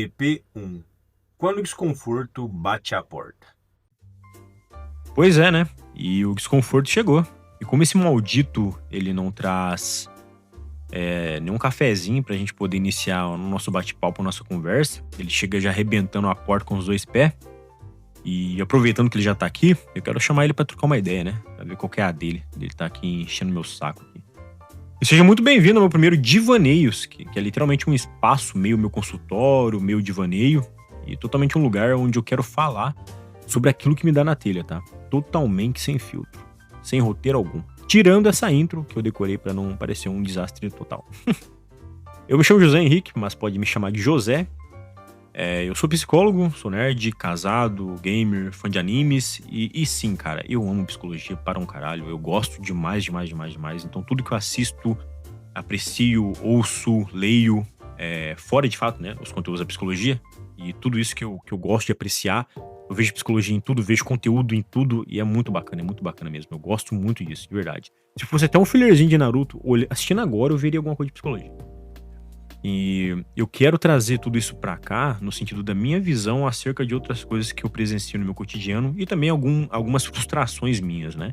EP1. Quando o desconforto bate à porta. Pois é, né? E o desconforto chegou. E como esse maldito, ele não traz nenhum cafezinho pra gente poder iniciar o nosso bate-papo, a nossa conversa, ele chega já arrebentando a porta com os dois pés. E aproveitando que ele já tá aqui, eu quero chamar ele pra trocar uma ideia, né? Pra ver qual que é a dele. Ele tá aqui enchendo meu saco aqui. E seja muito bem-vindo ao meu primeiro Divaneios, que é literalmente um espaço, meio meu consultório, meio divaneio. E totalmente um lugar onde eu quero falar sobre aquilo que me dá na telha, tá? Totalmente sem filtro. Sem roteiro algum. Tirando essa intro que eu decorei pra não parecer um desastre total. Eu me chamo José Henrique, mas pode me chamar de José. Eu sou psicólogo, sou nerd, casado, gamer, fã de animes. E sim, cara, eu amo psicologia para um caralho. Eu gosto demais. Então tudo que eu assisto, aprecio, ouço, leio, fora de fato, né, os conteúdos da psicologia. E tudo isso que eu gosto de apreciar. Eu vejo psicologia em tudo, vejo conteúdo em tudo. E é muito bacana mesmo. Eu gosto muito disso, de verdade. Se fosse até um fillerzinho de Naruto, assistindo agora, eu veria alguma coisa de psicologia. E eu quero trazer tudo isso pra cá, no sentido da minha visão acerca de outras coisas que eu presencio no meu cotidiano. E também algumas frustrações minhas, né?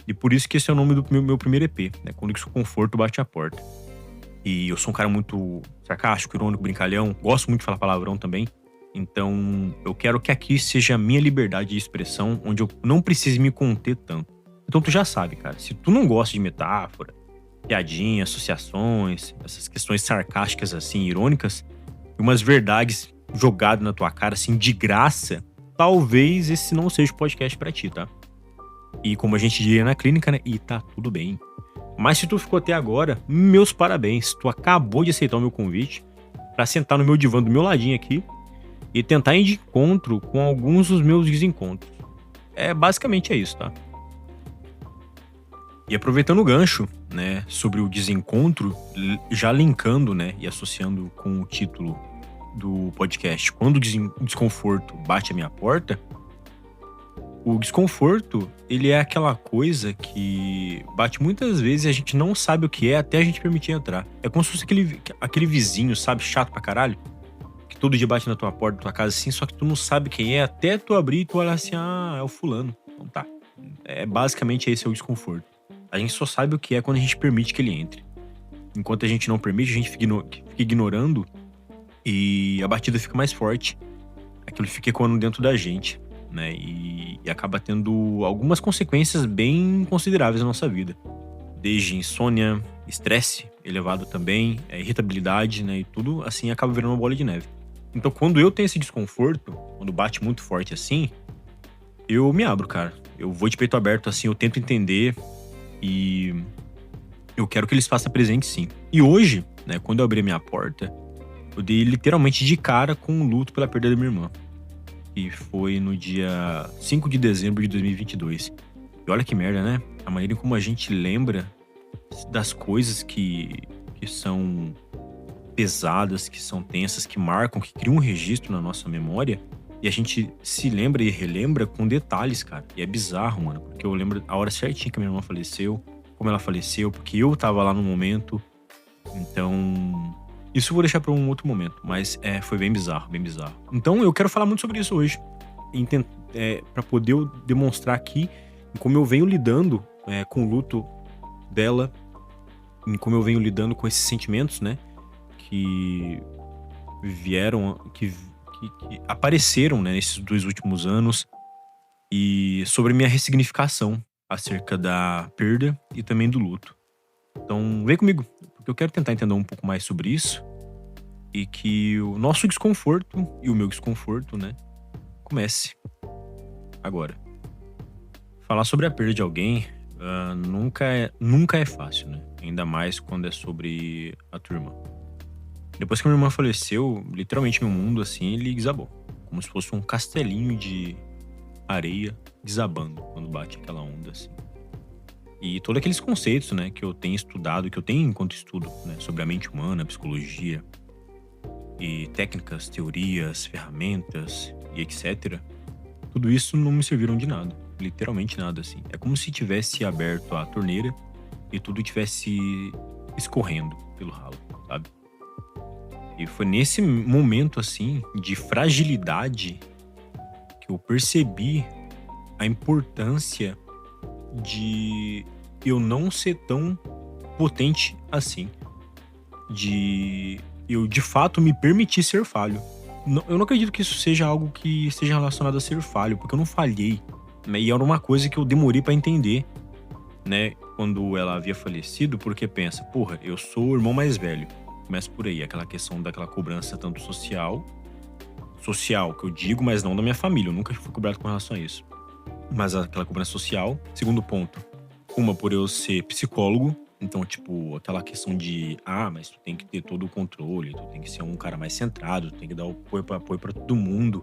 E por isso que esse é o nome do meu primeiro EP, né? Quando o conforto bate a porta. E eu sou um cara muito sarcástico, irônico, brincalhão. Gosto muito de falar palavrão também. Então, eu quero que aqui seja a minha liberdade de expressão, onde eu não precise me conter tanto. Então, tu já sabe, cara, se tu não gosta de metáfora, piadinha, associações, essas questões sarcásticas, assim, irônicas, e umas verdades jogadas na tua cara, assim, de graça, talvez esse não seja o podcast pra ti, tá? E como a gente diria na clínica, né? E tá tudo bem. Mas se tu ficou até agora, meus parabéns. Tu acabou de aceitar o meu convite pra sentar no meu divã do meu ladinho aqui e tentar ir de encontro com alguns dos meus desencontros. Basicamente é isso, tá? E aproveitando o gancho, né, sobre o desencontro, já linkando, né, e associando com o título do podcast, quando o desconforto bate a minha porta, o desconforto, ele é aquela coisa que bate muitas vezes e a gente não sabe o que é até a gente permitir entrar. É como se fosse aquele vizinho, sabe, chato pra caralho, que todo dia bate na tua porta, da tua casa assim, só que tu não sabe quem é, até tu abrir e tu olhar assim, é o fulano. Então tá. Basicamente esse é o desconforto. A gente só sabe o que é quando a gente permite que ele entre. Enquanto a gente não permite, a gente fica ignorando e a batida fica mais forte. Aquilo fica ecoando dentro da gente, né? E acaba tendo algumas consequências bem consideráveis na nossa vida. Desde insônia, estresse elevado também, irritabilidade, né? E tudo assim acaba virando uma bola de neve. Então quando eu tenho esse desconforto, quando bate muito forte assim, eu me abro, cara. Eu vou de peito aberto assim, eu tento entender. E eu quero que eles façam presente, sim. E hoje, né, quando eu abri a minha porta, eu dei literalmente de cara com o luto pela perda da minha irmã. E foi no dia 5 de dezembro de 2022. E olha que merda, né? A maneira como a gente lembra das coisas que são pesadas, que são tensas, que marcam, que criam um registro na nossa memória. E a gente se lembra e relembra com detalhes, cara. E é bizarro, mano. Porque eu lembro a hora certinha que a minha irmã faleceu. Como ela faleceu. Porque eu tava lá no momento. Então... isso eu vou deixar pra um outro momento. Mas foi bem bizarro, bem bizarro. Então eu quero falar muito sobre isso hoje. Pra poder eu demonstrar aqui como eu venho lidando com o luto dela. Em como eu venho lidando com esses sentimentos, né? Que vieram... que apareceram, né, nesses 2 últimos anos, e sobre a minha ressignificação acerca da perda e também do luto. Então vem comigo, porque eu quero tentar entender um pouco mais sobre isso e que o nosso desconforto e o meu desconforto, né, comece agora. Falar sobre a perda de alguém nunca é fácil, né? Ainda mais quando é sobre a tua irmã. Depois que minha irmã faleceu, literalmente meu mundo, assim, ele desabou. Como se fosse um castelinho de areia desabando quando bate aquela onda, assim. E todos aqueles conceitos, né, que eu tenho estudado, que eu tenho enquanto estudo, né, sobre a mente humana, a psicologia, e técnicas, teorias, ferramentas e etc. Tudo isso não me serviram de nada. Literalmente nada, assim. É como se tivesse aberto a torneira e tudo tivesse escorrendo pelo ralo, sabe? E foi nesse momento, assim, de fragilidade que eu percebi a importância de eu não ser tão potente assim. De eu, de fato, me permitir ser falho. Eu não acredito que isso seja algo que esteja relacionado a ser falho, porque eu não falhei, né? E era uma coisa que eu demorei pra entender, né? Quando ela havia falecido, porque pensa, porra, eu sou o irmão mais velho. Começa por aí, aquela questão daquela cobrança tanto social que eu digo, mas não da minha família. Eu nunca fui cobrado com relação a isso. Mas aquela cobrança social. Segundo ponto, uma por eu ser psicólogo. Então, tipo, aquela questão de, mas tu tem que ter todo o controle, tu tem que ser um cara mais centrado, tu tem que dar apoio pra todo mundo,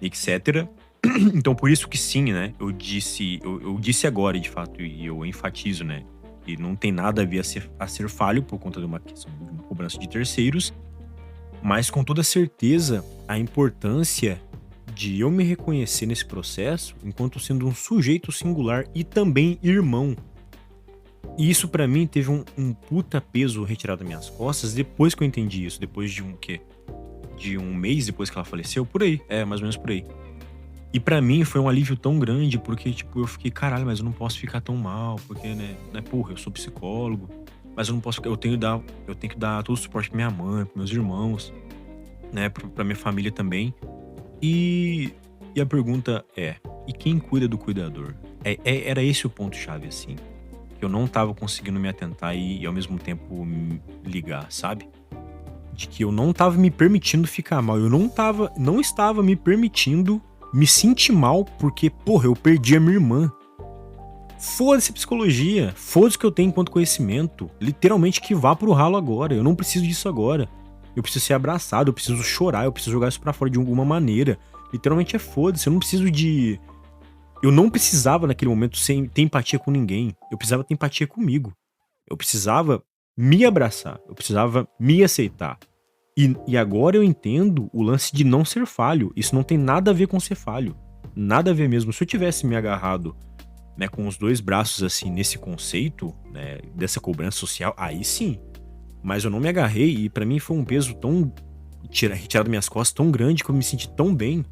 etc. Então, por isso que sim, né? Eu disse agora, e de fato, e eu enfatizo, né? E não tem nada a ver a ser falho por conta de uma questão de uma cobrança de terceiros, mas com toda certeza a importância de eu me reconhecer nesse processo enquanto sendo um sujeito singular e também irmão. E isso pra mim teve um puta peso retirado das minhas costas depois que eu entendi isso, depois de de um mês depois que ela faleceu, por aí, mais ou menos por aí. E pra mim foi um alívio tão grande, porque, tipo, eu fiquei, caralho, mas eu não posso ficar tão mal, porque, né, porra, eu sou psicólogo, mas eu não posso ficar, eu tenho que dar todo o suporte pra minha mãe, pros meus irmãos, né, pra minha família também. E a pergunta é, e quem cuida do cuidador? Era esse o ponto-chave, assim, que eu não tava conseguindo me atentar e ao mesmo tempo me ligar, sabe? De que eu não tava me permitindo ficar mal, eu não estava me permitindo me sentir mal porque, porra, eu perdi a minha irmã. Foda-se a psicologia, foda-se o que eu tenho enquanto conhecimento. Literalmente que vá pro ralo agora, eu não preciso disso agora. Eu preciso ser abraçado, eu preciso chorar, eu preciso jogar isso pra fora de alguma maneira. Literalmente é foda-se, eu não preciso de... Eu não precisava naquele momento ter empatia com ninguém. Eu precisava ter empatia comigo. Eu precisava me abraçar, eu precisava me aceitar. E agora eu entendo o lance de não ser falho. Isso não tem nada a ver com ser falho. Nada a ver mesmo. Se eu tivesse me agarrado, né, com os dois braços assim nesse conceito, né, dessa cobrança social, aí sim. Mas eu não me agarrei e pra mim foi um peso tão retirado das minhas costas, tão grande, que eu me senti tão bem,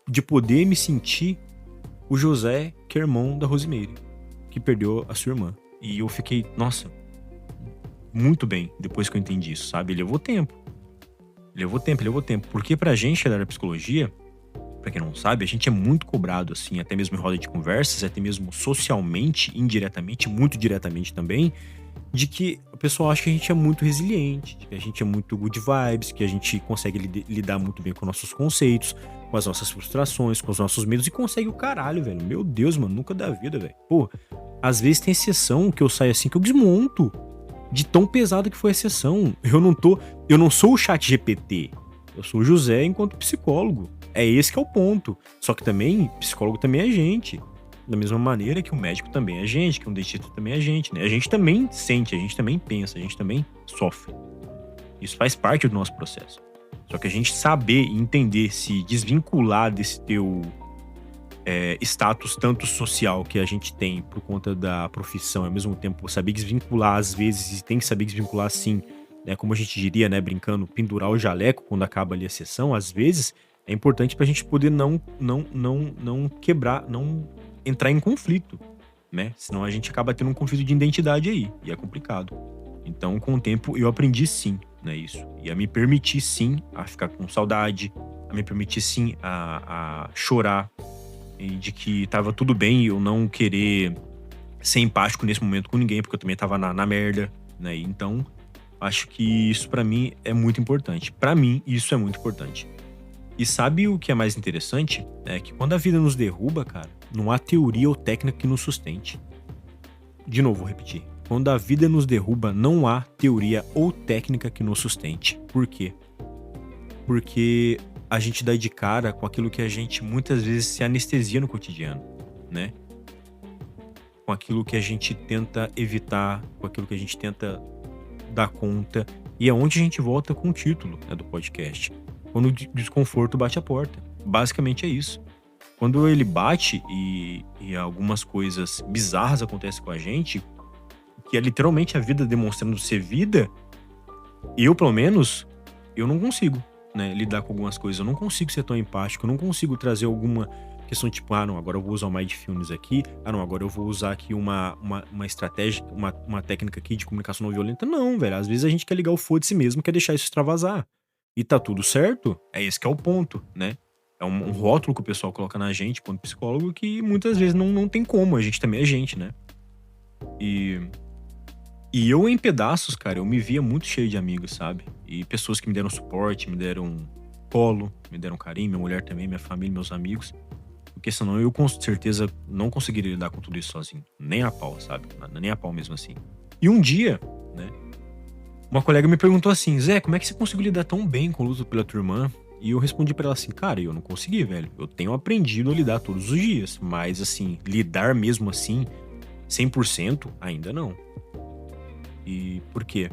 de poder me sentir o José, que é irmão da Rosimeire, que perdeu a sua irmã. E eu fiquei, nossa, muito bem depois que eu entendi isso, sabe? Levou tempo. Porque pra gente da psicologia, pra quem não sabe, a gente é muito cobrado, assim, até mesmo em roda de conversas, até mesmo socialmente, indiretamente, muito diretamente também, de que o pessoal acha que a gente é muito resiliente, de que a gente é muito good vibes, que a gente consegue lidar muito bem com nossos conceitos, com as nossas frustrações, com os nossos medos, e consegue o caralho, velho. Meu Deus, mano, nunca da vida, velho. Pô, às vezes tem sessão que eu saio assim que eu desmonto. De tão pesada que foi a sessão. Eu não sou o chat GPT. Eu sou o José enquanto psicólogo. É esse que é o ponto. Só que também, psicólogo também é gente. Da mesma maneira que o médico também é gente, que um dentista também é gente, né? A gente também sente, a gente também pensa, a gente também sofre. Isso faz parte do nosso processo. Só que a gente saber e entender, se desvincular desse teu status tanto social que a gente tem por conta da profissão, ao mesmo tempo saber desvincular às vezes, e tem que saber desvincular sim, né, como a gente diria, né, brincando, pendurar o jaleco quando acaba ali a sessão, às vezes é importante pra gente poder não quebrar, não entrar em conflito, né, senão a gente acaba tendo um conflito de identidade aí, e é complicado. Então, com o tempo, eu aprendi sim, né, isso, e a me permitir sim a ficar com saudade, a me permitir sim a chorar, e de que tava tudo bem eu não querer ser empático nesse momento com ninguém, porque eu também tava na merda, né? Então, acho que isso pra mim é muito importante. Pra mim, isso é muito importante. E sabe o que é mais interessante? É que quando a vida nos derruba, cara, não há teoria ou técnica que nos sustente. De novo, vou repetir. Quando a vida nos derruba, não há teoria ou técnica que nos sustente. Por quê? Porque a gente dá de cara com aquilo que a gente muitas vezes se anestesia no cotidiano, né? Com aquilo que a gente tenta evitar, com aquilo que a gente tenta dar conta. E é onde a gente volta com o título, né, do podcast. Quando o desconforto bate a porta. Basicamente é isso. Quando ele bate e algumas coisas bizarras acontecem com a gente, que é literalmente a vida demonstrando ser vida, Eu, pelo menos, eu não consigo, né, lidar com algumas coisas. Eu não consigo ser tão empático, eu não consigo trazer alguma questão tipo, ah, não, agora eu vou usar o mindfulness aqui, ah, não, agora eu vou usar aqui uma estratégia, uma técnica aqui de comunicação não violenta. Não, velho, às vezes a gente quer ligar o foda-se mesmo, quer deixar isso extravasar. E tá tudo certo, é esse que é o ponto, né? É um rótulo que o pessoal coloca na gente, ponto psicólogo, que muitas vezes não tem como, a gente também é gente, né? E eu, em pedaços, cara, eu me via muito cheio de amigos, sabe? E pessoas que me deram suporte, me deram colo, me deram carinho, minha mulher também, minha família, meus amigos. Porque senão eu com certeza não conseguiria lidar com tudo isso sozinho. Nem a pau, sabe? Nem a pau mesmo assim. E um dia, né, uma colega me perguntou assim, Zé, como é que você conseguiu lidar tão bem com o luto pela tua irmã? E eu respondi pra ela assim, cara, eu não consegui, velho. Eu tenho aprendido a lidar todos os dias, mas assim, lidar mesmo assim, 100%, ainda não. E por quê?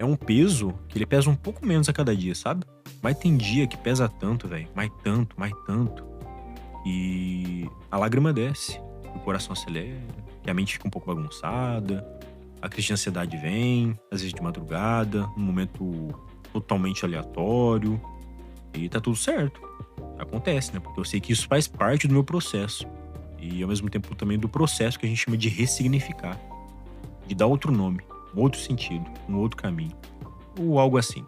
É um peso que ele pesa um pouco menos a cada dia, sabe? Mas tem dia que pesa tanto, velho. Mais tanto. E a lágrima desce, o coração acelera, e a mente fica um pouco bagunçada, a crise de ansiedade vem, às vezes de madrugada, num momento totalmente aleatório, e tá tudo certo. Acontece, né? Porque eu sei que isso faz parte do meu processo. E ao mesmo tempo também do processo que a gente chama de ressignificar, de dar outro nome, um outro sentido, um outro caminho, ou algo assim.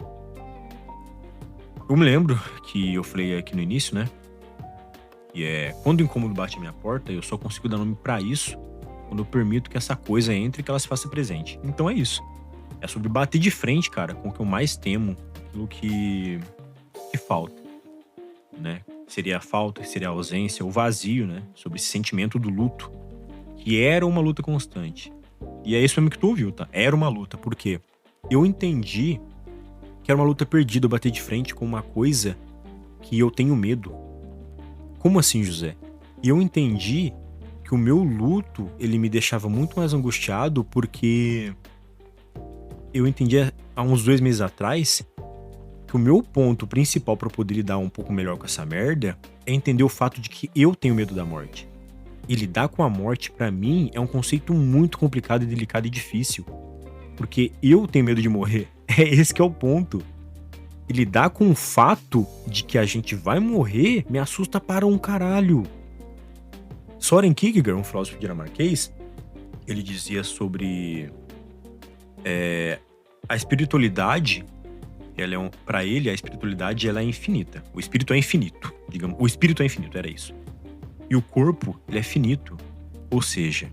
Eu me lembro que eu falei aqui no início, né? E quando o incômodo bate a minha porta, eu só consigo dar nome pra isso quando eu permito que essa coisa entre e que ela se faça presente. Então é isso. É sobre bater de frente, cara, com o que eu mais temo, aquilo que falta, né? Seria a falta, seria a ausência, o vazio, né? Sobre esse sentimento do luto, que era uma luta constante. E é isso mesmo que tu ouviu, tá? Era uma luta, por quê? Eu entendi que era uma luta perdida eu bater de frente com uma coisa que eu tenho medo. Como assim, José? E eu entendi que o meu luto, ele me deixava muito mais angustiado porque eu entendi há uns 2 meses atrás que o meu ponto principal pra poder lidar um pouco melhor com essa merda é entender o fato de que eu tenho medo da morte. E lidar com a morte, pra mim, é um conceito muito complicado e delicado e difícil. Porque eu tenho medo de morrer. É esse que é o ponto. E lidar com o fato de que a gente vai morrer me assusta para um caralho. Soren Kierkegaard, um filósofo dinamarquês, ele dizia sobre a espiritualidade, para ele, a espiritualidade ela é infinita. O espírito é infinito, digamos. O espírito é infinito, era isso. E o corpo, ele é finito. Ou seja,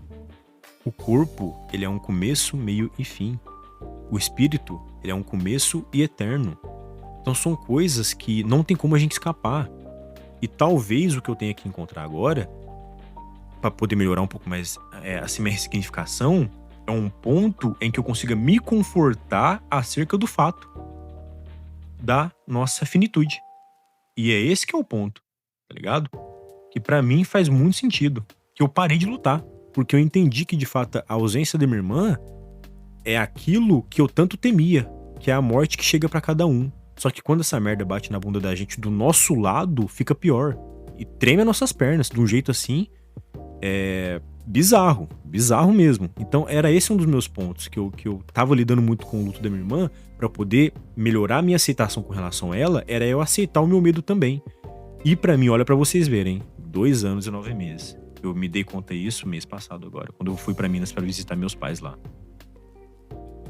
o corpo, ele é um começo, meio e fim. O espírito, ele é um começo e eterno. Então são coisas que não tem como a gente escapar. E talvez o que eu tenha que encontrar agora, para poder melhorar um pouco mais assim, minha ressignificação, é um ponto em que eu consiga me confortar acerca do fato da nossa finitude. E é esse que é o ponto, tá ligado? Que pra mim faz muito sentido. Que eu parei de lutar. Porque eu entendi que, de fato, a ausência da minha irmã é aquilo que eu tanto temia. Que é a morte que chega pra cada um. Só que quando essa merda bate na bunda da gente do nosso lado, fica pior. E treme as nossas pernas de um jeito assim, bizarro. Bizarro mesmo. Então era esse um dos meus pontos. Que eu tava lidando muito com o luto da minha irmã. Pra poder melhorar a minha aceitação com relação a ela, era eu aceitar o meu medo também. E pra mim, olha pra vocês verem, 2 anos e 9 meses. Eu me dei conta disso mês passado agora, quando eu fui pra Minas pra visitar meus pais lá.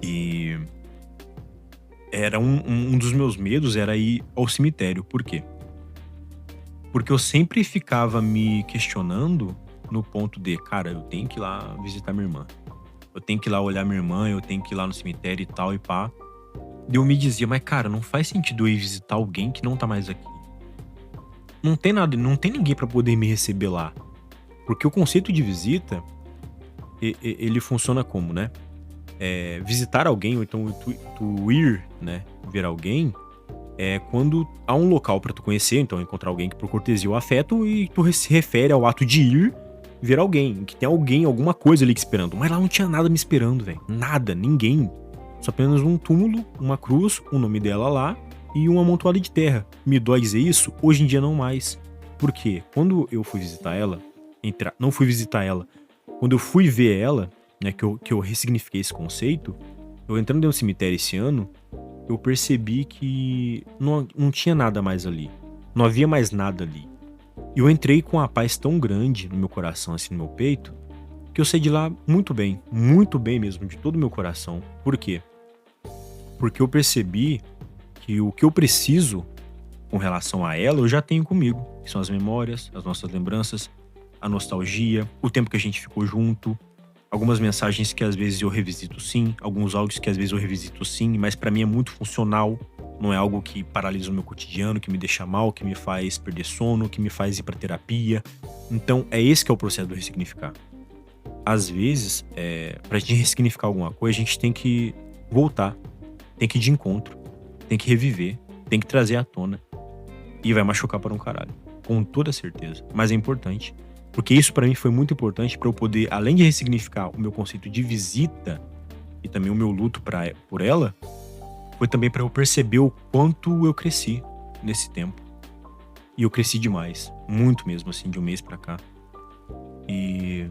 E era um dos meus medos era ir ao cemitério. Por quê? Porque eu sempre ficava me questionando no ponto de, cara, eu tenho que ir lá visitar minha irmã. Eu tenho que ir lá olhar minha irmã, eu tenho que ir lá no cemitério e tal e pá. E eu me dizia, mas cara, não faz sentido eu ir visitar alguém que não tá mais aqui. Não tem nada, não tem ninguém pra poder me receber lá. Porque o conceito de visita, ele funciona como, né? Visitar alguém, ou então tu ir, né, ver alguém, é quando há um local pra tu conhecer, então encontrar alguém que por cortesia ou afeto, e tu se refere ao ato de ir ver alguém, que tem alguém, alguma coisa ali te esperando. Mas lá não tinha nada me esperando, velho. Nada, ninguém. Só apenas um túmulo, uma cruz, o nome dela lá, e uma amontoada de terra. Me dói dizer isso? Hoje em dia não mais. Por quê? Quando eu fui visitar ela, não fui visitar ela, quando eu fui ver ela, né, que eu ressignifiquei esse conceito, eu entrando dentro do cemitério esse ano, eu percebi que não tinha nada mais ali. Não havia mais nada ali. E eu entrei com uma paz tão grande no meu coração, assim, no meu peito, que eu saí de lá muito bem mesmo, de todo o meu coração. Por quê? Porque eu percebi que o que eu preciso com relação a ela, eu já tenho comigo, que são as memórias, as nossas lembranças, a nostalgia, o tempo que a gente ficou junto, algumas mensagens que às vezes eu revisito sim, alguns áudios que às vezes eu revisito sim, mas pra mim é muito funcional, não é algo que paralisa o meu cotidiano, que me deixa mal, que me faz perder sono, que me faz ir pra terapia. Então é esse que é o processo do ressignificar. Às vezes, pra gente ressignificar alguma coisa, a gente tem que voltar, tem que ir de encontro, tem que reviver, tem que trazer à tona. E vai machucar para um caralho. Com toda certeza. Mas é importante. Porque isso pra mim foi muito importante pra eu poder, além de ressignificar o meu conceito de visita e também o meu luto por ela, foi também pra eu perceber o quanto eu cresci nesse tempo. E eu cresci demais. Muito mesmo, assim, de um mês pra cá. E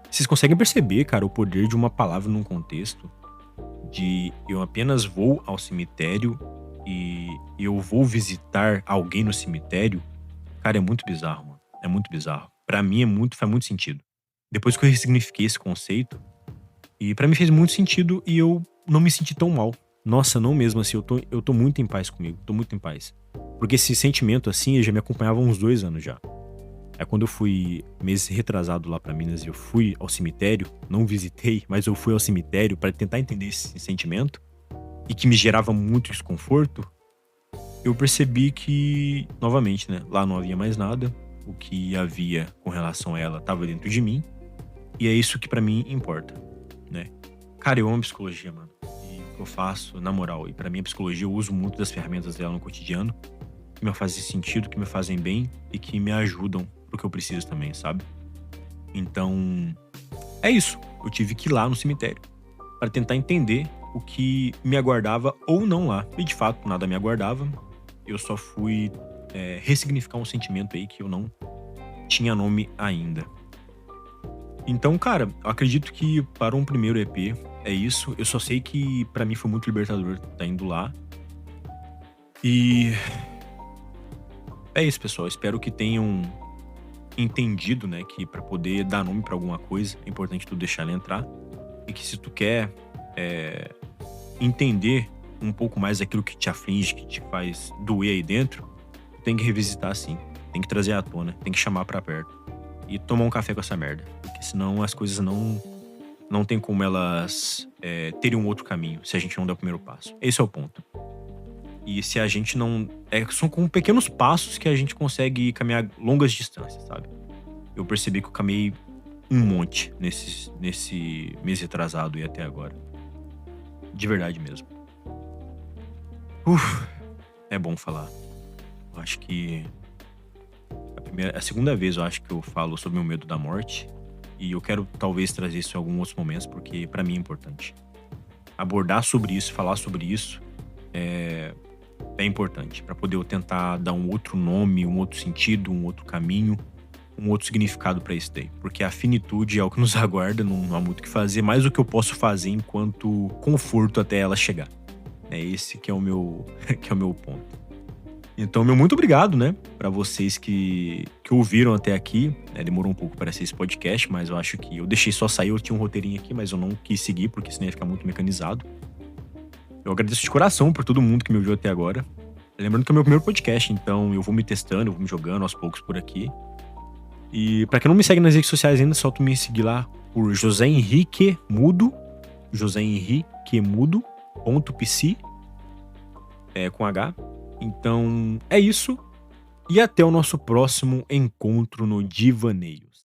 vocês conseguem perceber, cara, o poder de uma palavra num contexto? De eu apenas vou ao cemitério e eu vou visitar alguém no cemitério? Cara, é muito bizarro, mano. É muito bizarro. Pra mim faz muito sentido. Depois que eu ressignifiquei esse conceito, e pra mim fez muito sentido e eu não me senti tão mal. Nossa, não mesmo assim, eu tô muito em paz comigo, tô muito em paz. Porque esse sentimento assim, ele já me acompanhava há uns 2 anos já. É quando eu fui mês retrasado lá pra Minas e eu fui ao cemitério, não visitei, mas eu fui ao cemitério pra tentar entender esse sentimento e que me gerava muito desconforto. Eu percebi que, novamente, né, lá não havia mais nada. O que havia com relação a ela estava dentro de mim. E é isso que pra mim importa, né? Cara, eu amo psicologia, mano. E o que eu faço, na moral, e pra mim a psicologia eu uso muito das ferramentas dela no cotidiano, que me fazem sentido, que me fazem bem e que me ajudam pro que eu preciso também, sabe? Então, é isso. Eu tive que ir lá no cemitério pra tentar entender o que me aguardava ou não lá. E de fato, nada me aguardava. Eu só fui ressignificar um sentimento aí que eu não tinha nome ainda. Então, cara, eu acredito que para um primeiro EP é isso. Eu só sei que pra mim foi muito libertador estar indo lá. E é isso, pessoal. Espero que tenham entendido, né, que pra poder dar nome pra alguma coisa é importante tu deixar ela entrar. E que se tu quer entender um pouco mais daquilo que te aflige, que te faz doer aí dentro, tem que revisitar sim. Tem que trazer à tona, tem que chamar pra perto. E tomar um café com essa merda. Porque senão as coisas não tem como elas terem um outro caminho se a gente não der o primeiro passo. Esse é o ponto. E se a gente não... são com pequenos passos que a gente consegue caminhar longas distâncias, sabe? Eu percebi que eu caminhei um monte nesse mês retrasado e até agora. De verdade mesmo. É bom falar. Eu acho que a segunda vez eu acho que eu falo sobre o meu medo da morte. E eu quero talvez trazer isso em alguns outros momentos, porque pra mim é importante. Abordar sobre isso, falar sobre isso é importante. Pra poder eu tentar dar um outro nome, um outro sentido, um outro caminho, um outro significado pra isso daí. Porque a finitude é o que nos aguarda, não há muito o que fazer, mais o que eu posso fazer enquanto conforto até ela chegar. É esse que é o meu, que é o meu ponto. Então, meu muito obrigado, né, pra vocês que ouviram até aqui. Demorou um pouco para ser esse podcast, mas eu acho que eu deixei só sair. Eu tinha um roteirinho aqui, mas eu não quis seguir, porque senão ia ficar muito mecanizado. Eu agradeço de coração por todo mundo que me ouviu até agora. Lembrando que é o meu primeiro podcast, então eu vou me testando, eu vou me jogando aos poucos por aqui. E pra quem não me segue nas redes sociais ainda, só tu me seguir lá por José Henrique Mudo, José Henrique Mudo.pc, com H. Então, é isso. E até o nosso próximo encontro no Divaneios.